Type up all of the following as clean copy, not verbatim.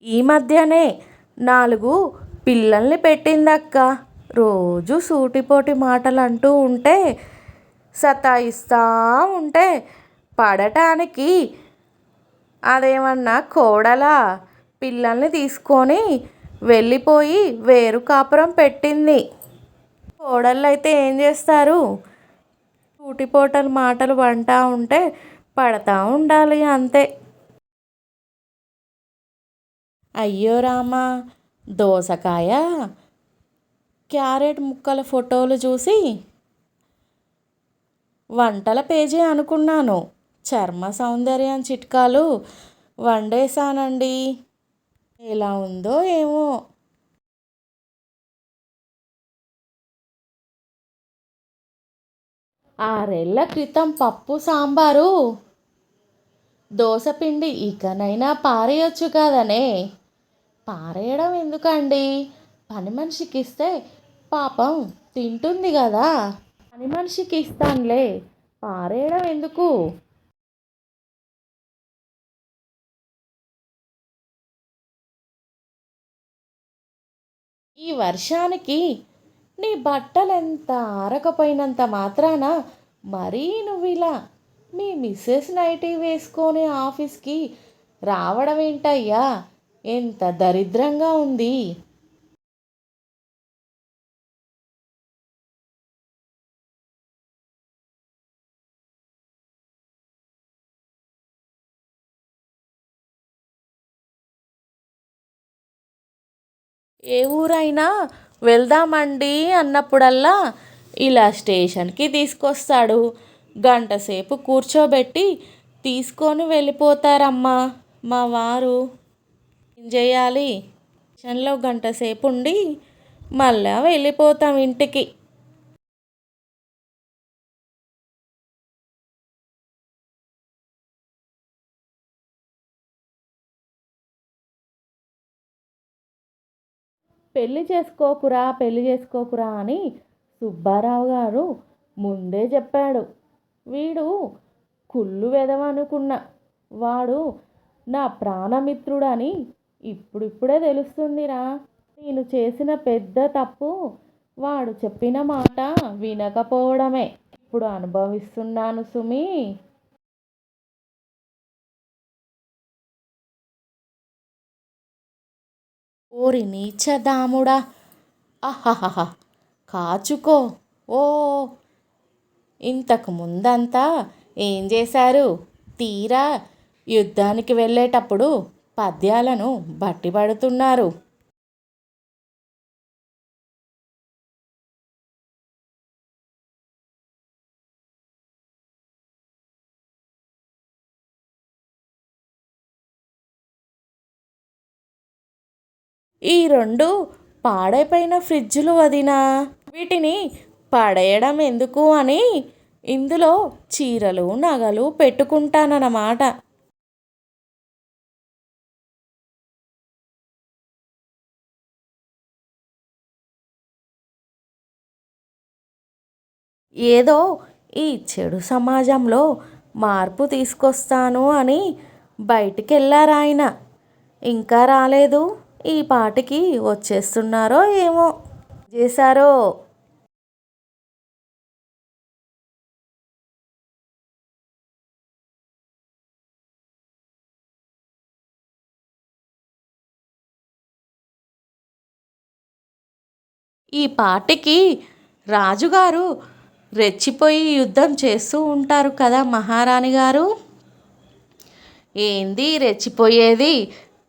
ఈ మధ్యనే 4 పిల్లల్ని పెట్టిందక్క. రోజు సూటిపోటి మాటలు అంటూ ఉంటే సతాయిస్తూ ఉంటే పడటానికి అదేమన్నా కోడలా? పిల్లల్ని తీసుకొని వెళ్ళిపోయి వేరు కాపురం పెట్టింది. కోడళ్ళైతే ఏం చేస్తారు? సూటిపోటలు మాటలు అంటూ ఉంటే పడతా ఉండాలి అంతే. అయ్యో రామా! దోసకాయ, క్యారెట్ ముక్కల ఫోటోలు చూసి వంటల పేజీ అనుకున్నాను. చర్మ సౌందర్యం చిట్కాలు వండేశానండి. ఎలా ఉందో ఏమో. 6 ఏళ్ల క్రితం పప్పు సాంబారు దోసపిండి ఇకనైనా పారేయొచ్చు కదనే. పారేయడం ఎందుకండి? పని మనిషికి ఇస్తే పాపం తింటుంది కదా. పని మనిషికి ఇస్తానులే, పారేయడం ఎందుకు? ఈ వర్షానికి నీ బట్టలెంత ఆరకపోయినంత మాత్రాన మరీ నువ్విలా మీ మిస్సెస్ నైటీ వేసుకొని ఆఫీస్కి రావడం ఏంటయ్యా? ఎంత దరిద్రంగా ఉంది. ఏ ఊరైనా వెళ్దామండి అన్నప్పుడల్లా ఇలా స్టేషన్కి తీసుకొస్తాడు. గంట సేపు కూర్చోబెట్టి తీసుకొని వెళ్ళిపోతారమ్మా మా వారు. ఏం చేయాలి? స్టేషన్లో గంట సేపు ఉండి మళ్ళా వెళ్ళిపోతాం ఇంటికి. పెళ్లి చేసుకోకురా, పెళ్లి చేసుకోకురా అని సుబ్బారావు గారు ముందే చెప్పాడు. వీడు కుళ్ళు వెధవనుకున్నా. వాడు నా ప్రాణమిత్రుడని ఇప్పుడిప్పుడే తెలుస్తుందిరా. నేను చేసిన పెద్ద తప్పు వాడు చెప్పిన మాట వినకపోవడమే. ఇప్పుడు అనుభవిస్తున్నాను సుమి. ఓరి నీచదాముడా! అహహహ! కాచుకో. ఓ! ఇంతకు ముందంతా ఏం చేశారు? తీరా యుద్ధానికి వెళ్ళేటప్పుడు పద్యాలను బట్టిపడుతున్నారు. ఈ 2 పాడైపోయిన ఫ్రిడ్జులు వదినా. వీటిని పడేయడం ఎందుకు అని ఇందులో చీరలు, నగలు పెట్టుకుంటానన్నమాట. ఏదో ఈ చెడు సమాజంలో మార్పు తీసుకొస్తాను అని బయటికెళ్ళారాయన. ఇంకా రాలేదు. ఈ పాటికి వచ్చేస్తున్నారో ఏమో. చేశారో. ఈ పాటికి రాజుగారు రెచ్చిపోయి యుద్ధం చేస్తూ ఉంటారు కదా మహారాణి గారు. ఏంది రెచ్చిపోయేది?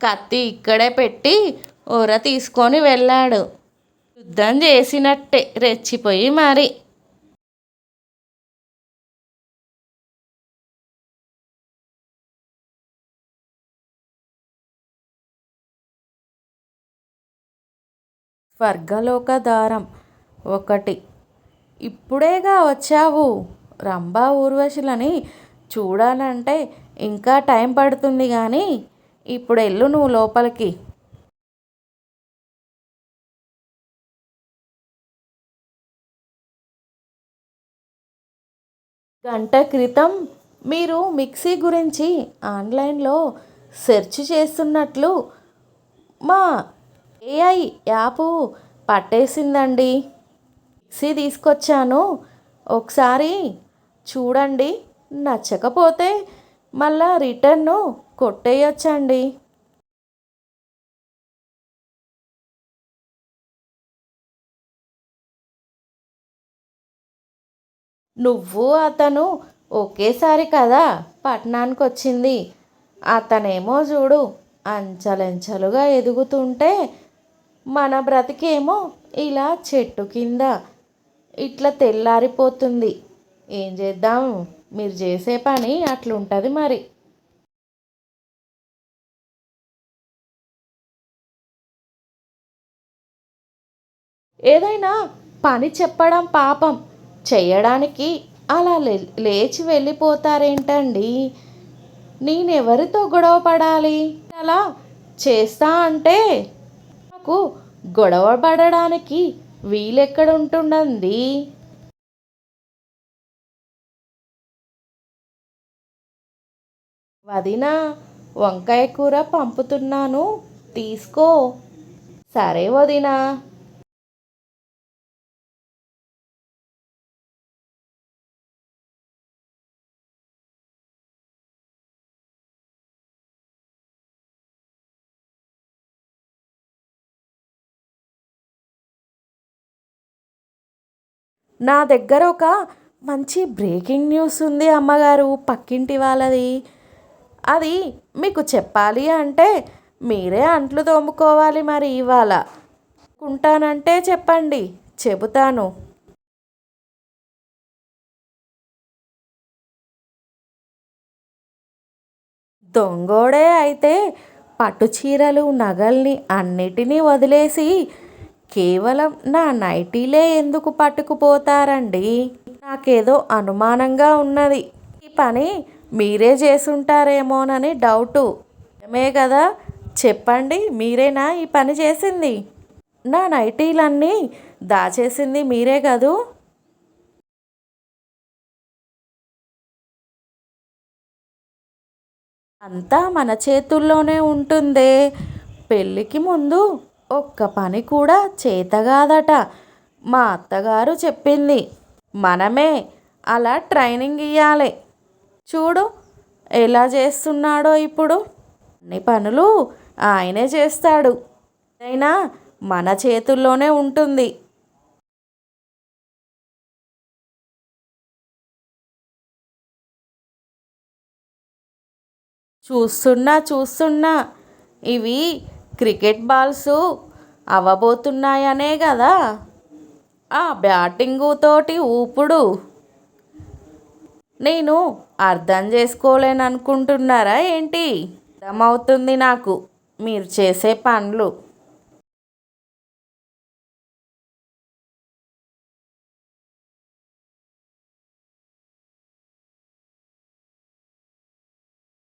కత్తి ఇక్కడే పెట్టి ఊర తీసుకొని వెళ్ళాడు. యుద్ధం చేసినట్టే రెచ్చిపోయి మరి. స్వర్గలోక దారం 1. ఇప్పుడేగా వచ్చావు. రంభా ఊర్వశులని చూడాలంటే ఇంకా టైం పడుతుంది కానీ ఇప్పుడు వెళ్ళు నువ్వు లోపలికి. గంట క్రితం మీరు మిక్సీ గురించి ఆన్లైన్లో సెర్చ్ చేస్తున్నట్లు మా ఏఐ యాప్ పట్టేసిందండి. మిక్సీ తీసుకొచ్చాను, ఒకసారి చూడండి. నచ్చకపోతే మళ్ళా రిటర్ను కొట్టేయొచ్చండి. నువ్వు అతను ఒకేసారి కదా పట్టణానికి వచ్చింది. అతనేమో చూడు అంచెలంచెలుగా ఎదుగుతుంటే, మన బ్రతికేమో ఇలా చెట్టు కింద ఇట్లా తెల్లారిపోతుంది. ఏం చేద్దాం, మీరు చేసే పని అట్లుంటుంది మరి. ఏదైనా పని చెప్పడం పాపం, చెయ్యడానికి అలా లేచి వెళ్ళిపోతారేంటండి? నేనెవరితో గొడవ పడాలి? అలా చేస్తా అంటే నాకు గొడవ పడడానికి వీలెక్కడ ఉంటుందండి? వదినా, వంకాయ కూర పంపుతున్నాను, తీసుకో. సరే వదినా. నా దగ్గర ఒక మంచి బ్రేకింగ్ న్యూస్ ఉంది అమ్మగారు, పక్కింటి వాళ్ళది. అది మీకు చెప్పాలి అంటే మీరే అంట్లు తోముకోవాలి మరి ఇవాళ. ఉంటానంటే చెప్పండి, చెబుతాను. దొంగోడే అయితే పట్టు చీరలు నగల్ని అన్నిటినీ వదిలేసి కేవలం నా నైటీలే ఎందుకు పట్టుకుపోతారండి? నాకేదో అనుమానంగా ఉన్నది. ఈ పని మీరే చేసుంటారేమోనని డౌటు. నిజమే కదా, చెప్పండి, మీరేనా ఈ పని చేసింది? నా నైటీలన్నీ దాచేసింది మీరే కదూ? అంతా మన చేతుల్లోనే ఉంటుందే. పెళ్ళికి ముందు ఒక్క పని కూడా చేతగాదట మా అత్తగారు చెప్పింది. మనమే అలా ట్రైనింగ్ ఇయ్యాలి. చూడు ఎలా చేస్తున్నాడో ఇప్పుడు. అన్ని పనులు ఆయనే చేస్తాడు. అయినా మన చేతుల్లోనే ఉంటుంది. చూస్తున్నా చూస్తున్నా, ఇవి క్రికెట్ బాల్స్ అవ్వబోతున్నాయనే కదా ఆ బ్యాటింగు తోటి ఊపుడు. నేను అర్థం చేసుకోలేననుకుంటున్నారా ఏంటి? అర్థమవుతుంది నాకు మీరు చేసే పనులు.